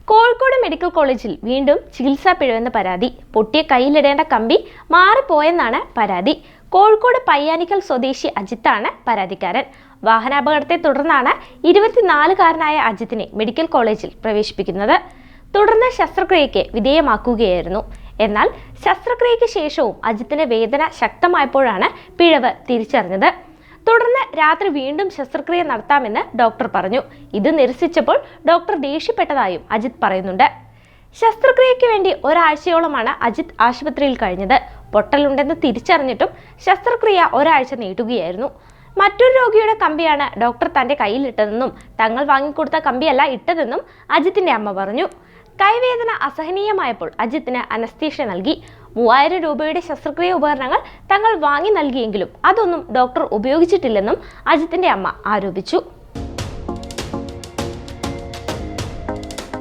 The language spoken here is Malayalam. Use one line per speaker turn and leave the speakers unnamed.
കോഴിക്കോട് മെഡിക്കൽ കോളേജിൽ വീണ്ടും ചികിത്സാ പിഴവെന്ന പരാതി. പൊട്ടിയ കയ്യിലിടേണ്ട കമ്പി മാറിപ്പോയെന്നാണ് പരാതി. കോഴിക്കോട് പയ്യാനിക്കൽ സ്വദേശി അജിത്താണ് പരാതിക്കാരൻ. വാഹനാപകടത്തെ തുടർന്നാണ് 24-കാരനായ അജിത്തിനെ മെഡിക്കൽ കോളേജിൽ പ്രവേശിപ്പിക്കുന്നത്. തുടർന്ന് ശസ്ത്രക്രിയയ്ക്ക് വിധേയമാക്കുകയായിരുന്നു. എന്നാൽ ശസ്ത്രക്രിയയ്ക്ക് ശേഷവും അജിത്തിന് വേദന ശക്തമായപ്പോഴാണ് പിഴവ് തിരിച്ചറിഞ്ഞത്. തുടർന്ന് രാത്രി വീണ്ടും ശസ്ത്രക്രിയ നടത്താമെന്ന് ഡോക്ടർ പറഞ്ഞു. ഇത് നിരസിച്ചപ്പോൾ ഡോക്ടർ ദേഷ്യപ്പെട്ടതായും അജിത്ത് പറയുന്നുണ്ട്. ശസ്ത്രക്രിയയ്ക്ക് വേണ്ടി ഒരാഴ്ചയോളമാണ് അജിത്ത് ആശുപത്രിയിൽ കഴിഞ്ഞത്. പൊട്ടലുണ്ടെന്ന് തിരിച്ചറിഞ്ഞിട്ടും ശസ്ത്രക്രിയ ഒരാഴ്ച നീട്ടുകയായിരുന്നു. മറ്റൊരു രോഗിയുടെ കമ്പിയാണ് ഡോക്ടർ തന്റെ കയ്യിലിട്ടതെന്നും തങ്ങൾ വാങ്ങിക്കൊടുത്ത കമ്പിയല്ല ഇട്ടതെന്നും അജിത്തിന്റെ അമ്മ പറഞ്ഞു. കൈവേദന അസഹനീയമായപ്പോൾ അജിത്തിന് അനസ്തീഷ്യ നൽകി. 3000 രൂപയുടെ ശസ്ത്രക്രിയ ഉപകരണങ്ങൾ തങ്ങൾ വാങ്ങി നൽകിയെങ്കിലും അതൊന്നും ഡോക്ടർ ഉപയോഗിച്ചിട്ടില്ലെന്നും അജിത്തിന്റെ അമ്മ ആരോപിച്ചു.